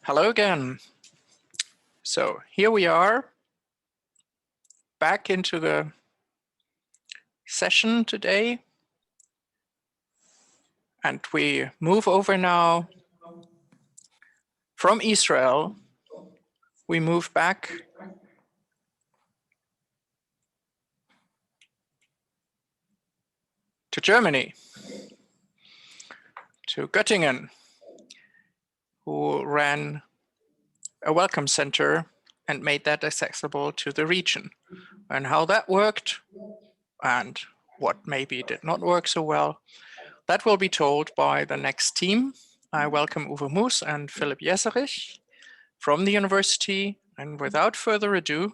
Hello again. So here we are back into the session today. And we move over now from Israel. We move back to Germany, to Göttingen, who ran a welcome center and made that accessible to the region. And how that worked and what maybe did not work so well, that will be told by the next team. I welcome Uwe Moos and Philipp Jeserich from the university. And without further ado,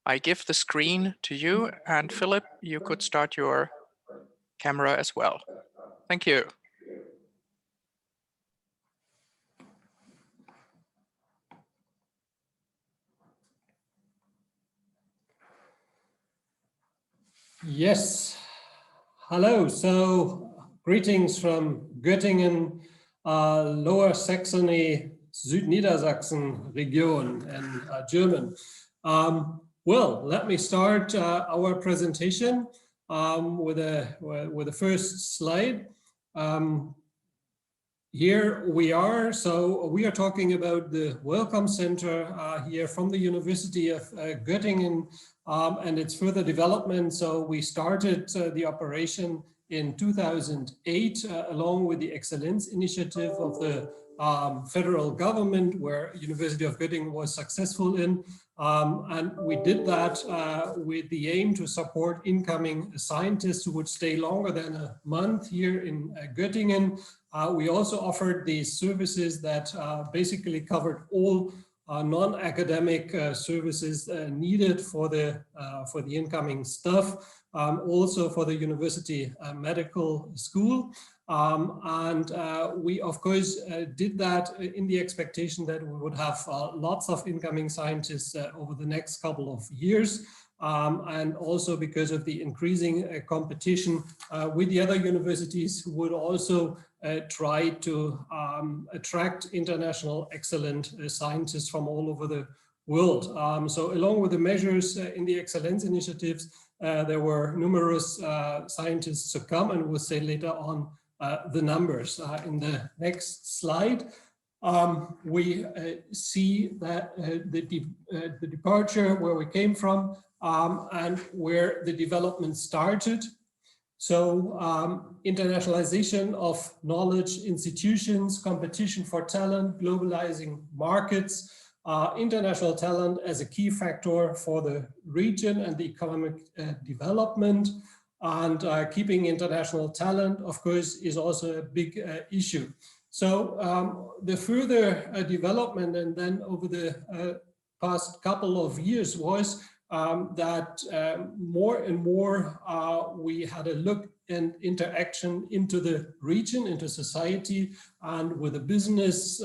I give the screen to you. And Philipp, you could start your camera as well. Thank you. Yes, hello. So greetings from Göttingen, Lower Saxony, Südniedersachsen region in German. Well, let me start our presentation with the first slide. Here we are. So we are talking about the Welcome Center here from the University of Göttingen and its further development. So we started the operation in 2008 along with the Excellence Initiative of the federal government, where University of Göttingen was successful in. And we did that with the aim to support incoming scientists who would stay longer than a month here in Göttingen. We also offered these services that basically covered all non-academic services needed for the incoming staff, also for the university medical school. We of course did that in the expectation that we would have lots of incoming scientists over the next couple of years. And also because of the increasing competition with the other universities who would also try to attract international excellent scientists from all over the world. So along with the measures in the excellence initiatives, there were numerous scientists to come, and we'll say later on the numbers. In the next slide, we see that the departure, where we came from, and where the development started. So internationalization of knowledge institutions, competition for talent, globalizing markets, international talent as a key factor for the region and the economic development. And keeping international talent, of course, is also a big issue. So the further development, and then over the past couple of years, was that more and more we had a look and interaction into the region, into society, and with the business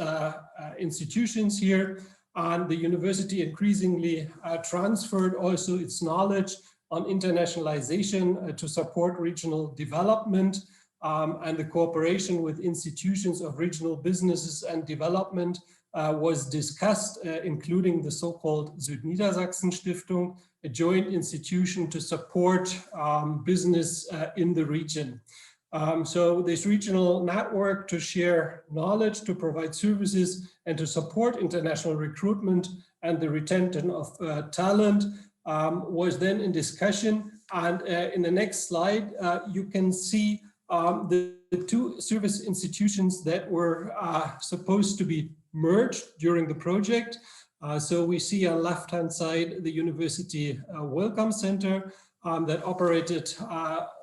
institutions here. And the university increasingly transferred also its knowledge on internationalization to support regional development, and the cooperation with institutions of regional businesses and development was discussed, including the so-called Südniedersachsen Stiftung, a joint institution to support business in the region. So this regional network to share knowledge, to provide services, and to support international recruitment and the retention of talent was then in discussion. And in the next slide, you can see the two service institutions that were supposed to be merged during the project. So we see on left-hand side the University Welcome Center that operated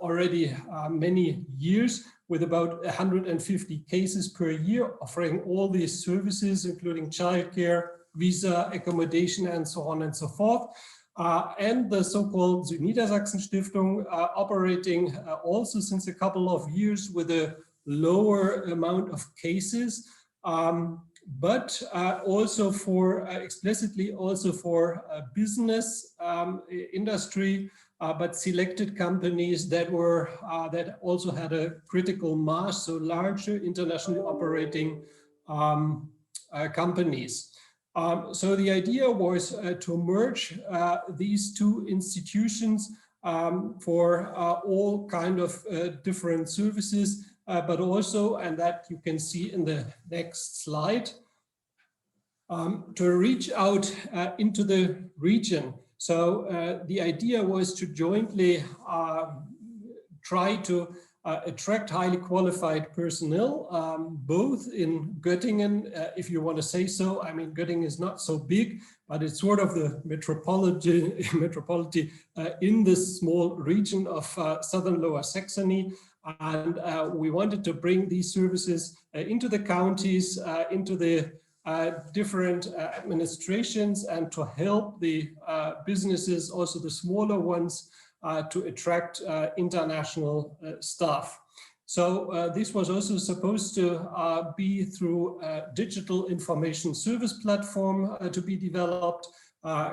already many years with about 150 cases per year, offering all these services, including childcare, visa, accommodation, and so on and so forth. And the so-called Südniedersachsen Stiftung operating also since a couple of years with a lower amount of cases, but also for explicitly also for business industry, but selected companies that were that also had a critical mass, so larger internationally operating companies. So the idea was to merge these two institutions for all kind of different services, but also, and that you can see in the next slide, to reach out into the region. So the idea was to jointly try to attract highly qualified personnel, both in Göttingen, if you want to say so. I mean, Göttingen is not so big, but it's sort of the metropolitan in this small region of southern Lower Saxony. And we wanted to bring these services into the counties, into the different administrations, and to help the businesses, also the smaller ones, to attract international staff. So this was also supposed to be through a digital information service platform to be developed,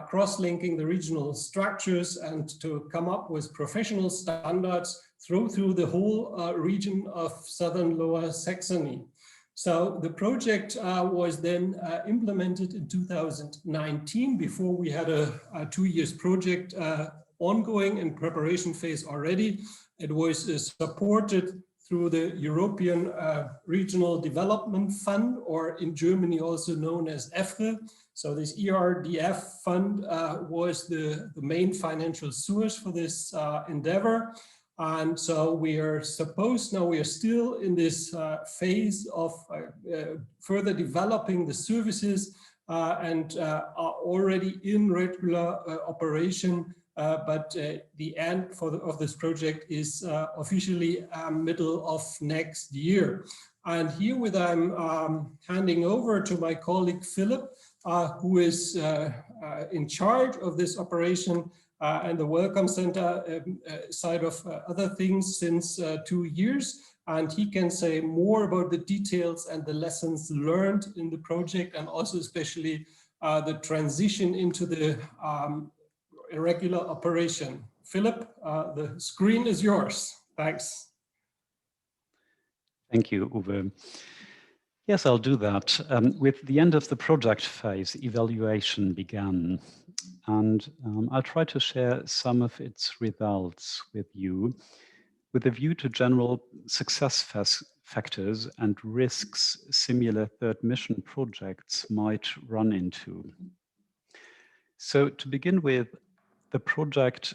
cross-linking the regional structures and to come up with professional standards through the whole region of southern Lower Saxony. So the project was then implemented in 2019, before we had a 2 years project ongoing in preparation phase already. It was supported through the European Regional Development Fund, or in Germany also known as EFRE. So this ERDF fund was the main financial source for this endeavor. And so we are still in this phase of further developing the services and are already in regular operation. But the end of this project is officially middle of next year. And herewith I'm handing over to my colleague Philip, who is in charge of this operation and the Welcome Centre side of other things since 2 years. And he can say more about the details and the lessons learned in the project, and also especially the transition into the regular operation. Philip, the screen is yours. Thanks. Thank you, Uwe. Yes, I'll do that. With the end of the project phase, evaluation began, and I'll try to share some of its results with you, with a view to general success factors and risks similar third mission projects might run into. So to begin with, the project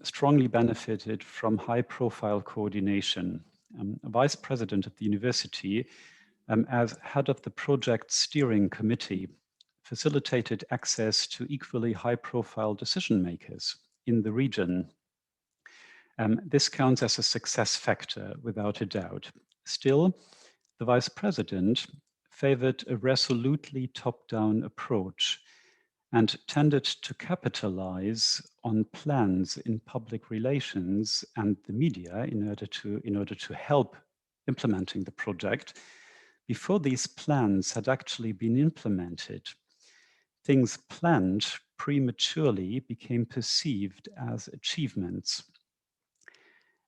strongly benefited from high-profile coordination. A vice president of the university, as head of the project steering committee, facilitated access to equally high-profile decision makers in the region. This counts as a success factor, without a doubt. Still, the vice president favored a resolutely top-down approach and tended to capitalize on plans in public relations and the media in order to help implementing the project before these plans had actually been implemented. Things planned prematurely became perceived as achievements.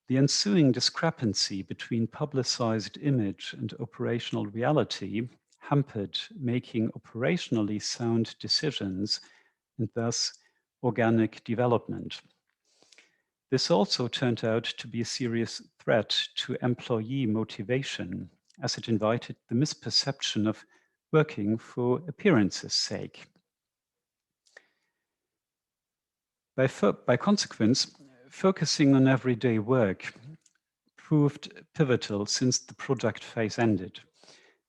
The ensuing discrepancy between publicized image and operational reality hampered making operationally sound decisions and thus organic development. This also turned out to be a serious threat to employee motivation, as it invited the misperception of working for appearance's sake. By consequence, focusing on everyday work proved pivotal since the project phase ended.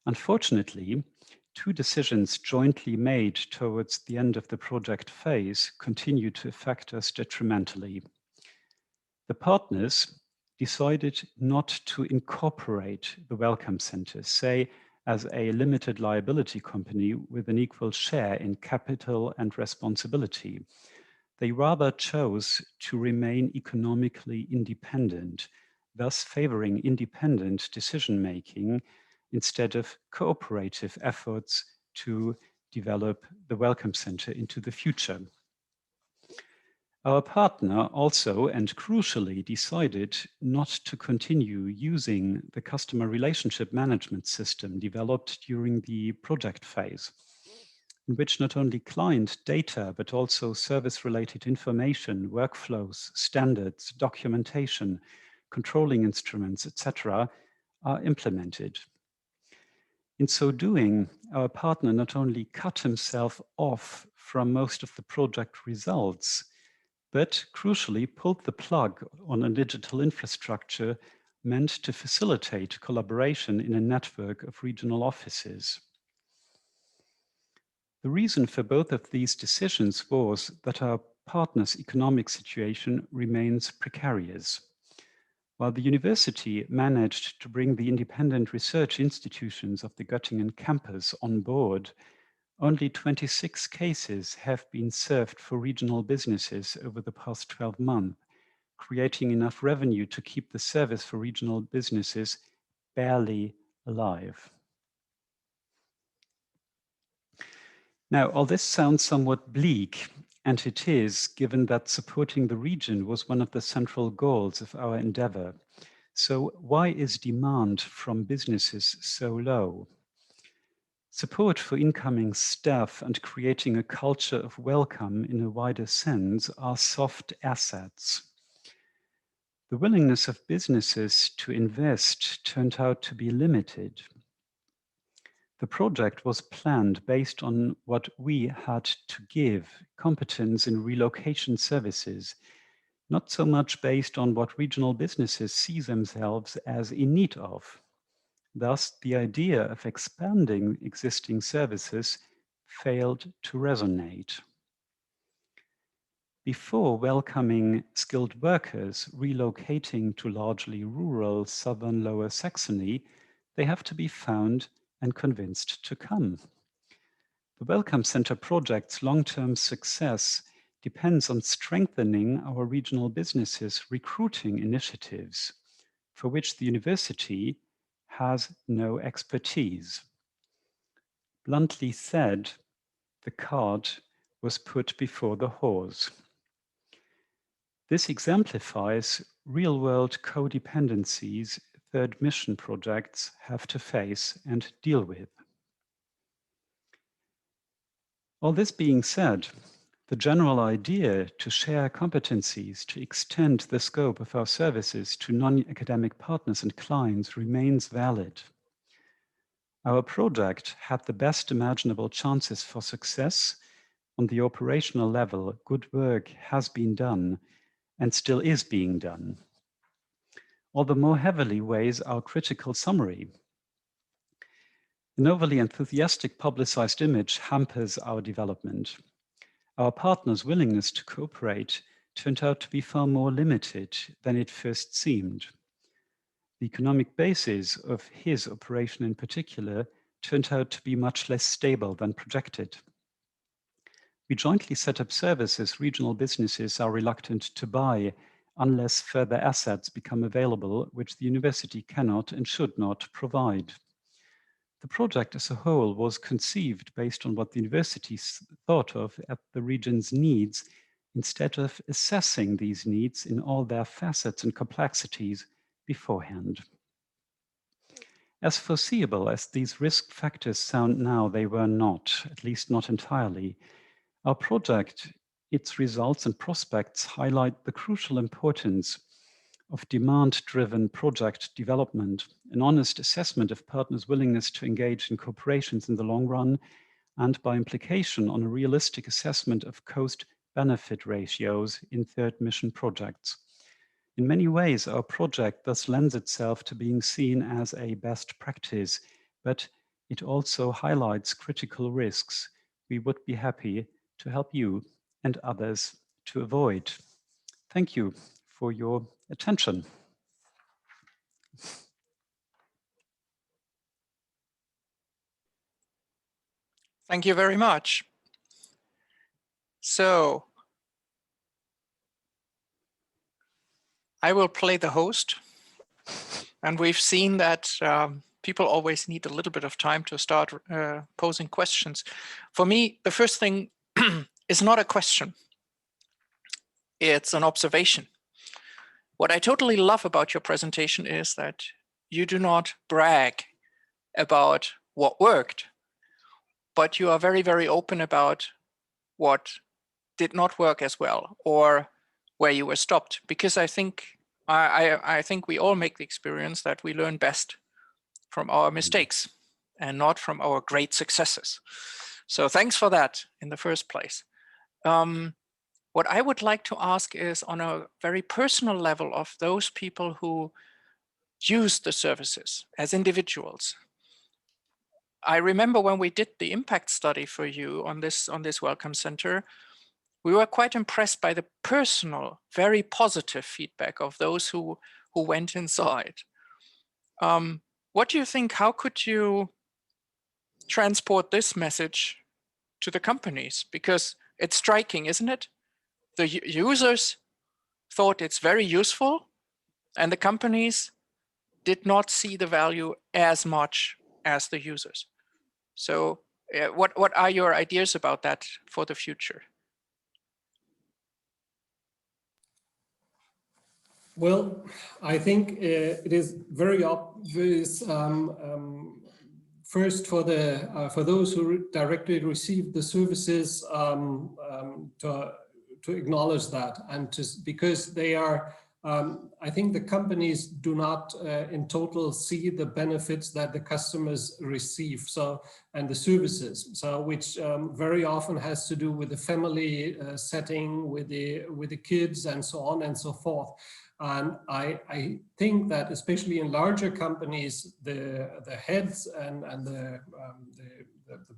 Unfortunately, 2 decisions jointly made towards the end of the project phase continue to affect us detrimentally. The partners decided not to incorporate the Welcome Centre, say, as a limited liability company with an equal share in capital and responsibility. They rather chose to remain economically independent, thus favoring independent decision-making instead of cooperative efforts to develop the Welcome Centre into the future. Our partner also, and crucially, decided not to continue using the customer relationship management system developed during the project phase, in which not only client data, but also service-related information, workflows, standards, documentation, controlling instruments, etc., are implemented. In so doing, our partner not only cut himself off from most of the project results, but crucially pulled the plug on a digital infrastructure meant to facilitate collaboration in a network of regional offices. The reason for both of these decisions was that our partner's economic situation remains precarious. While the university managed to bring the independent research institutions of the Göttingen campus on board, only 26 cases have been served for regional businesses over the past 12 months, creating enough revenue to keep the service for regional businesses barely alive. Now, all this sounds somewhat bleak, and it is, given that supporting the region was one of the central goals of our endeavor. So why is demand from businesses so low? Support for incoming staff and creating a culture of welcome in a wider sense are soft assets. The willingness of businesses to invest turned out to be limited. The project was planned based on what we had to give, competence in relocation services, not so much based on what regional businesses see themselves as in need of. Thus, the idea of expanding existing services failed to resonate. Before welcoming skilled workers relocating to largely rural southern Lower Saxony, they have to be found and convinced to come. The Welcome Centre project's long-term success depends on strengthening our regional businesses' recruiting initiatives, for which the university has no expertise. Bluntly said, the cart was put before the horse. This exemplifies real-world codependencies third mission projects have to face and deal with. All this being said, the general idea to share competencies, to extend the scope of our services to non-academic partners and clients remains valid. Our project had the best imaginable chances for success. On the operational level, good work has been done and still is being done. All the more heavily weighs our critical summary. An overly enthusiastic publicized image hampers our development. Our partner's willingness to cooperate turned out to be far more limited than it first seemed. The economic basis of his operation in particular turned out to be much less stable than projected. We jointly set up services regional businesses are reluctant to buy unless further assets become available, which the university cannot and should not provide. The project as a whole was conceived based on what the university thought of as the region's needs, instead of assessing these needs in all their facets and complexities beforehand. As foreseeable as these risk factors sound now, they were not, at least not entirely. Our project, its results and prospects highlight the crucial importance of demand-driven project development, an honest assessment of partners' willingness to engage in cooperations in the long run, and by implication on a realistic assessment of cost-benefit ratios in third mission projects. In many ways, our project thus lends itself to being seen as a best practice, but it also highlights critical risks we would be happy to help you and others to avoid. Thank you for your attention. Thank you very much. So I will play the host, and we've seen that people always need a little bit of time to start posing questions. For me, the first thing is not a question. it's an observation. What I totally love about your presentation is that you do not brag about what worked, but you are very, very open about what did not work as well or where you were stopped. Because I think we all make the experience that we learn best from our mistakes and not from our great successes. So thanks for that in the first place. What I would like to ask is on a very personal level of those people who use the services as individuals. I remember when we did the impact study for you on this Welcome Center, we were quite impressed by the personal, very positive feedback of those who went inside. What do you think? How could you transport this message to the companies? Because it's striking, isn't it? The users thought it's very useful, and the companies did not see the value as much as the users. So what are your ideas about that for the future? Well, I think it is very obvious. First, for those who directly receive the services, to acknowledge that, and because they are. I think the companies do not in total see the benefits that the customers receive, and the services, which very often has to do with the family setting, with the kids and so on and so forth. And I think that especially in larger companies, the heads and the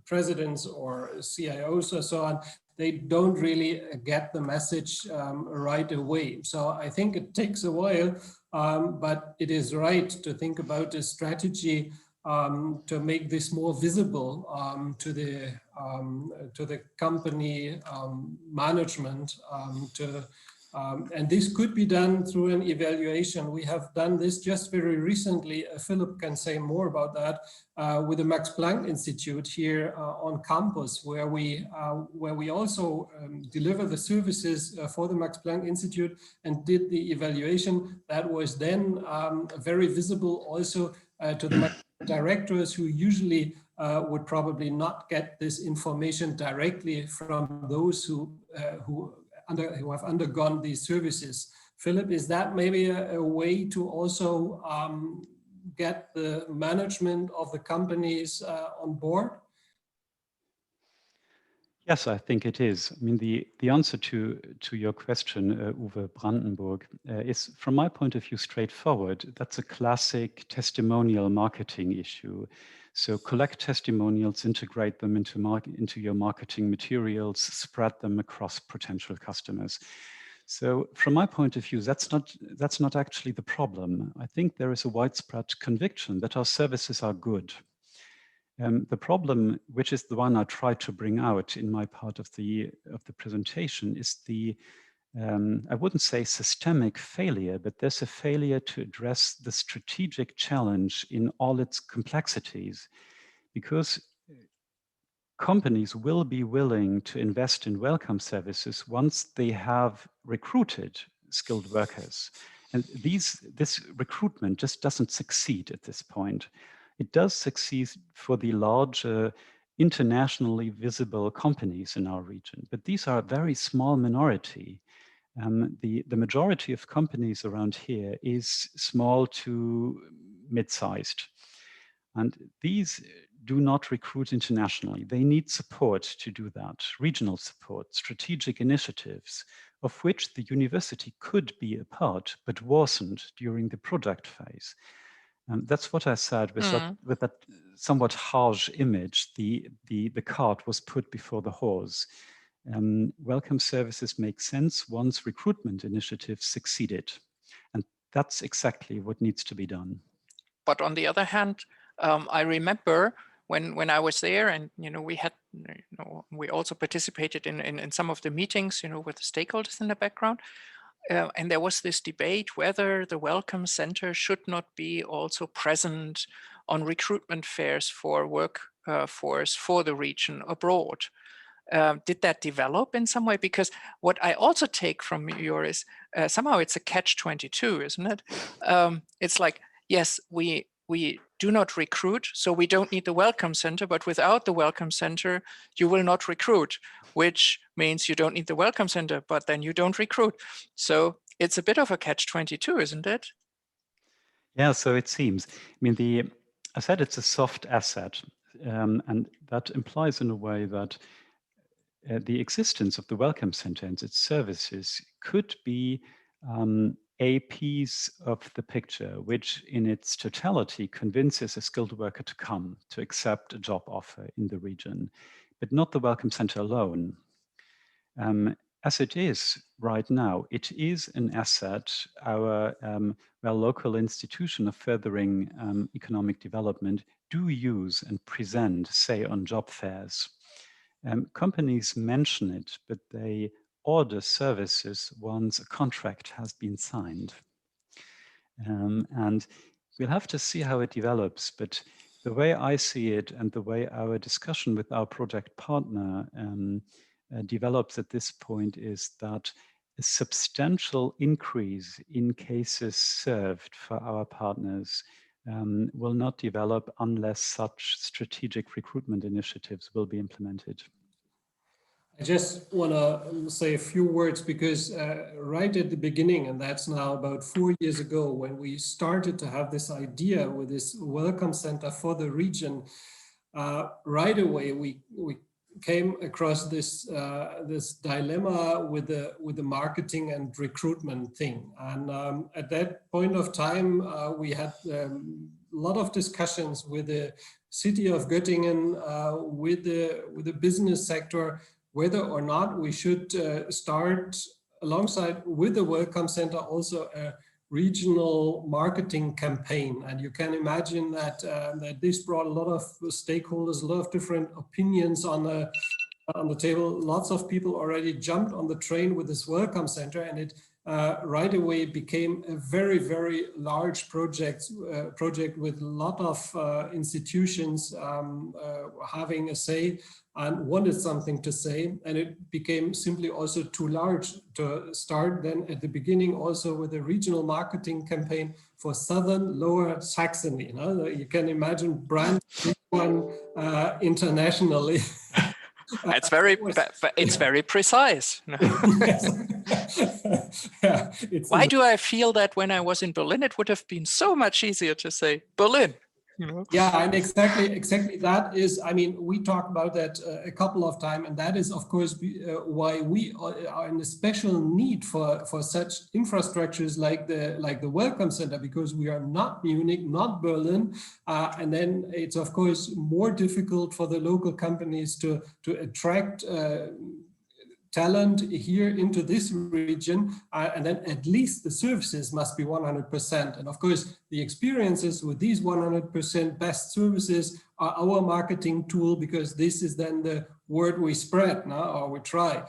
presidents or CIOs or so on, they don't really get the message right away. So I think it takes a while, but it is right to think about a strategy to make this more visible to the company management, and this could be done through an evaluation. We have done this just very recently. Philip can say more about that, with the Max Planck Institute here on campus, where we also deliver the services for the Max Planck Institute and did the evaluation. That was then very visible also to the directors, who usually would probably not get this information directly from those who have undergone these services. Philip, is that maybe a way to also get the management of the companies on board? Yes, I think it is. I mean, the answer to your question, Uwe Brandenburg, is, from my point of view, straightforward. That's a classic testimonial marketing issue. So collect testimonials, integrate them into your marketing materials, spread them across potential customers. So from my point of view, that's not actually the problem. I think there is a widespread conviction that our services are good. The problem, which is the one I tried to bring out in my part of the presentation, is the I wouldn't say systemic failure, but there's a failure to address the strategic challenge in all its complexities, because companies will be willing to invest in welcome services once they have recruited skilled workers. And this recruitment just doesn't succeed at this point. It does succeed for the larger, internationally visible companies in our region, but these are a very small minority. The majority of companies around here is small to mid-sized, and these do not recruit internationally. They need support to do that, regional support, strategic initiatives, of which the university could be a part, but wasn't during the project phase. That's what I said with that somewhat harsh image. The cart was put before the horse. Welcome services make sense once recruitment initiatives succeeded, and that's exactly what needs to be done. But on the other hand, I remember when I was there, and we had, we also participated in some of the meetings, with the stakeholders in the background. And there was this debate whether the Welcome Center should not be also present on recruitment fairs for workforce for the region abroad. did that develop in some way? Because what I also take from your is somehow it's a catch-22, isn't it? It's like, yes, we do not recruit, so we don't need the Welcome Center, but without the Welcome Center, you will not recruit, which means you don't need the Welcome Center, but then you don't recruit. So it's a bit of a catch-22, isn't it? Yeah, so it seems. I mean, I said it's a soft asset, and that implies in a way that the existence of the Welcome Center and its services could be a piece of the picture which in its totality convinces a skilled worker to come, to accept a job offer in the region, but not the Welcome Center alone. As it is right now, it is an asset our local institution of furthering economic development do use and present, say, on job fairs. Companies mention it, but they order services once a contract has been signed. And we'll have to see how it develops, but the way I see it and the way our discussion with our project partner develops at this point is that a substantial increase in cases served for our partners will not develop unless such strategic recruitment initiatives will be implemented. I just want to say a few words because right at the beginning, and that's now about 4 years ago, when we started to have this idea with this Welcome Center for the region, right away we came across this this dilemma with the marketing and recruitment thing. And at that point of time, we had a lot of discussions with the city of Göttingen, with the business sector, whether or not we should start alongside with the Welcome Center also a regional marketing campaign. And you can imagine that that this brought a lot of stakeholders, a lot of different opinions on the table. Lots of people already jumped on the train with this Welcome Center, and it right away became a very, very large project with a lot of institutions having a say and wanted something to say. And it became simply also too large to start then at the beginning also with a regional marketing campaign for Southern Lower Saxony. You know, you can imagine brand one internationally. It's very precise. Yeah, Why do I feel that when I was in Berlin, it would have been so much easier to say Berlin? You know? Yeah, and exactly that is, I mean, we talked about that a couple of times, and that is, of course, why we are in a special need for such infrastructures like the Welcome Center, because we are not Munich, not Berlin, and then it's of course more difficult for the local companies to attract talent here into this region, and then at least the services must be 100%. And of course, the experiences with these 100% best services are our marketing tool, because this is then the word we spread now, or we try.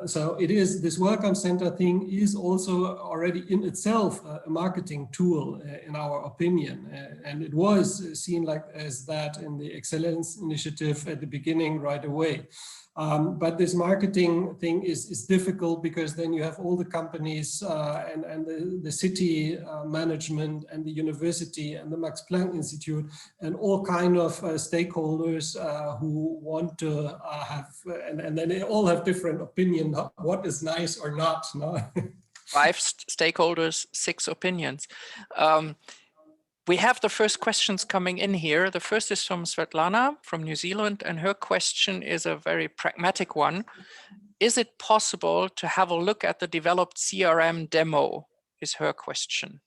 So it is, this Welcome Center thing is also already in itself a marketing tool in our opinion. And it was seen like as that in the Excellence Initiative at the beginning right away. But this marketing thing is difficult, because then you have all the companies and the city management and the university and the Max Planck Institute and all kind of stakeholders who want to have, and then they all have different opinion what is nice or not. No? 5 stakeholders, 6 opinions. We have the first questions coming in here. The first is from Svetlana from New Zealand, and her question is a very pragmatic one. Is it possible to have a look at the developed CRM demo, is her question.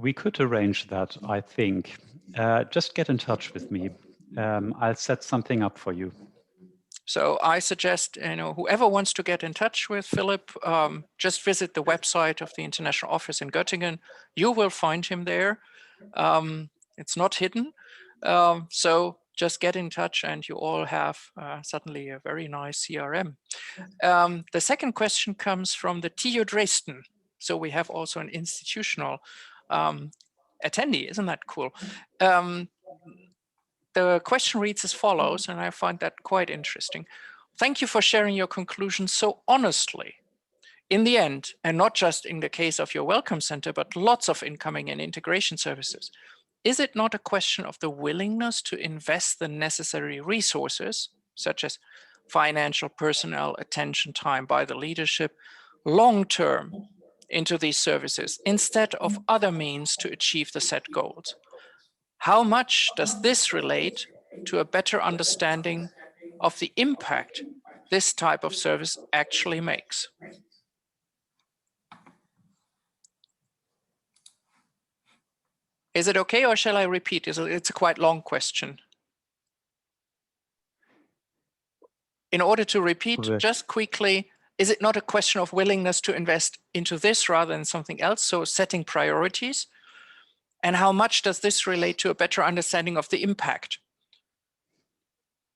We could arrange that, I think. Just get in touch with me. I'll set something up for you. So I suggest, whoever wants to get in touch with Philip, just visit the website of the International Office in Göttingen. You will find him there. It's not hidden. So just get in touch and you all have suddenly a very nice CRM. The second question comes from the TU Dresden. So we have also an institutional attendee. Isn't that cool? the question reads as follows, and I find that quite interesting. Thank you for sharing your conclusions so honestly. In the end, and not just in the case of your Welcome Center, but lots of incoming and integration services, is it not a question of the willingness to invest the necessary resources, such as financial, personnel, attention time by the leadership, long-term into these services, instead of other means to achieve the set goals? How much does this relate to a better understanding of the impact this type of service actually makes? Is it okay, or shall I repeat? It's a quite long question. In order to repeat, just quickly, is it not a question of willingness to invest into this rather than something else? So setting priorities. And how much does this relate to a better understanding of the impact?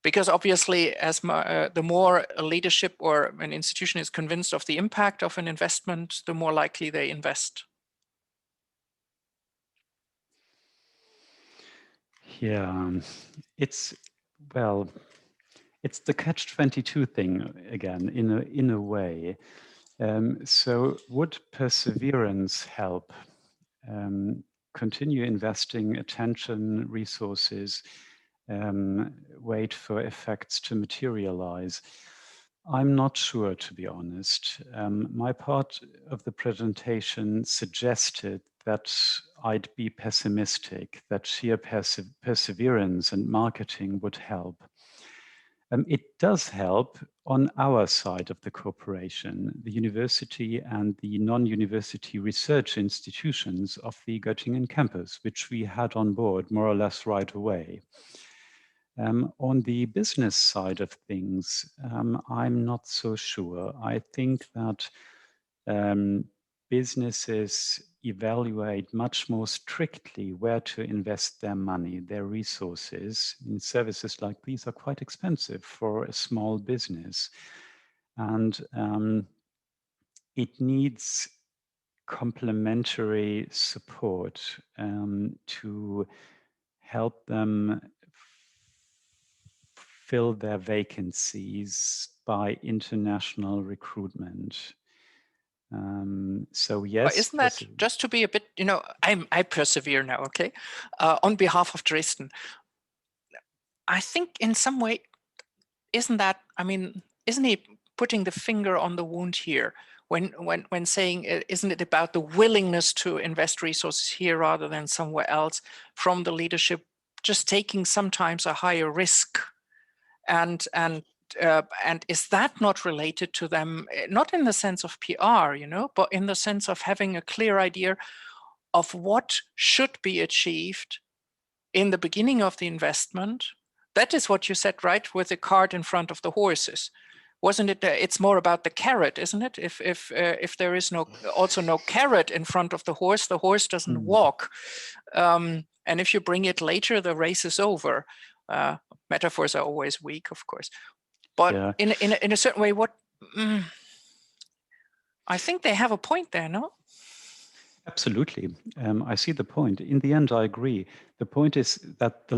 Because obviously, as the more a leadership or an institution is convinced of the impact of an investment, the more likely they invest. Yeah, it's, well, it's the catch-22 thing again, in a way. So would perseverance help? Continue investing attention, resources, wait for effects to materialize? I'm not sure, to be honest. My part of the presentation suggested that I'd be pessimistic, that sheer perseverance and marketing would help. It does help on our side of the cooperation, the university and the non-university research institutions of the Göttingen campus, which we had on board more or less right away. On the business side of things, I'm not so sure. I think that businesses evaluate much more strictly where to invest their money, their resources. And services like these are quite expensive for a small business. And it needs complementary support to help them fill their vacancies by international recruitment. So yes. But isn't that, just to be a bit, I persevere now, okay? On behalf of Dresden, I think in some way, isn't he putting the finger on the wound here when saying, isn't it about the willingness to invest resources here rather than somewhere else from the leadership, just taking sometimes a higher risk? And is that not related to them, not in the sense of PR, but in the sense of having a clear idea of what should be achieved in the beginning of the investment? That is what you said, right, with the cart in front of the horses. Wasn't it? It's more about the carrot, isn't it? If there is also no carrot in front of the horse doesn't walk. And if you bring it later, the race is over. Metaphors are always weak, of course. But yeah. in a certain way, I think they have a point there, no? Absolutely. I see the point. In the end, I agree. The point is that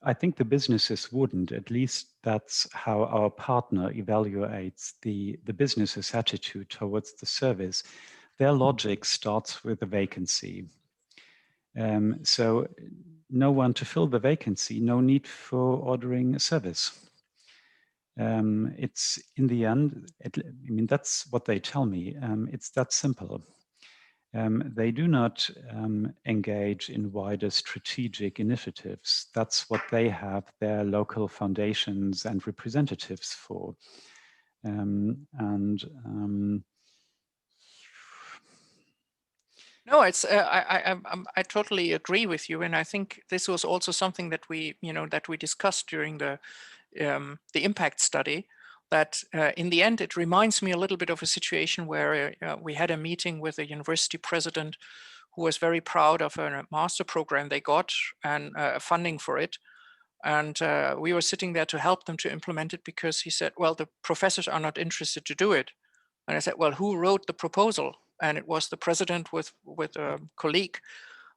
I think the businesses wouldn't, at least that's how our partner evaluates the business's attitude towards the service. Their logic starts with a vacancy. So no one to fill the vacancy, no need for ordering a service. It's in the end, that's what they tell me. It's that simple. They do not engage in wider strategic initiatives. That's what they have their local foundations and representatives for. No, it's I totally agree with you, and I think this was also something that we discussed during the impact study. That in the end, it reminds me a little bit of a situation where we had a meeting with a university president who was very proud of a master program they got and funding for it. And we were sitting there to help them to implement it because he said, well, the professors are not interested to do it. And I said, well, who wrote the proposal? And it was the president with a colleague.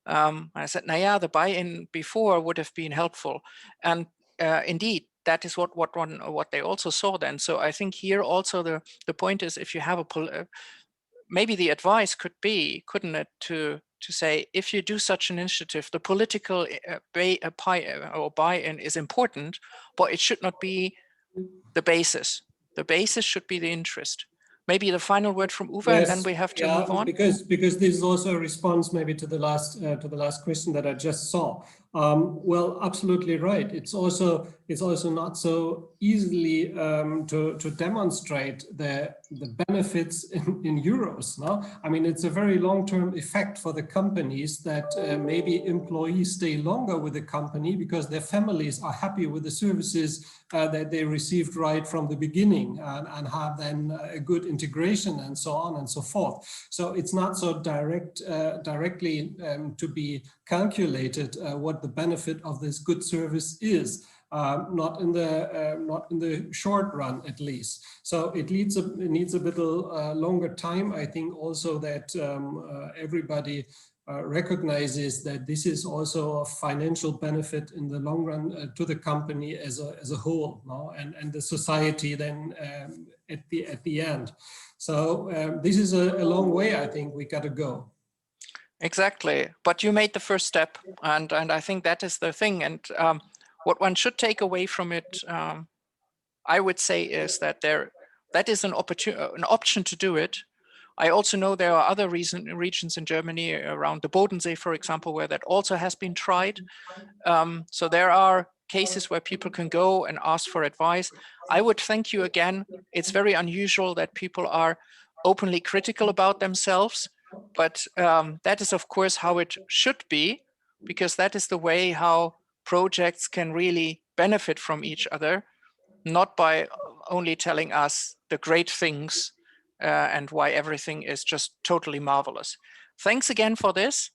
I said, "Naya, the buy-in before would have been helpful," and indeed, that is what they also saw then. So I think here also the point is, if you have maybe the advice could be, couldn't it, to say, if you do such an initiative, the political buy-in is important, but it should not be the basis. The basis should be the interest. Maybe the final word from Uwe, and then we have to move on. Because this is also a response maybe to the last question that I just saw. Well, absolutely right. It's also not so easily to demonstrate the benefits in euros. No, I mean, it's a very long-term effect for the companies that maybe employees stay longer with the company because their families are happy with the services that they received right from the beginning, and have then a good integration and so on and so forth. So it's not so directly to be calculated what the benefit of this good service is. Not in the short run, at least. So it needs a little longer time. I think also that everybody recognizes that this is also a financial benefit in the long run to the company as a whole, no? and the society then at the end. So this is a long way, I think we got to go. Exactly, but you made the first step, and I think that is the thing. And what one should take away from it, I would say, is that that is an option to do it. I also know there are other regions in Germany around the Bodensee, for example, where that also has been tried. So there are cases where people can go and ask for advice. I would thank you again. It's very unusual that people are openly critical about themselves, but that is, of course, how it should be, because that is the way how projects can really benefit from each other, not by only telling us the great things and why everything is just totally marvelous. Thanks again for this.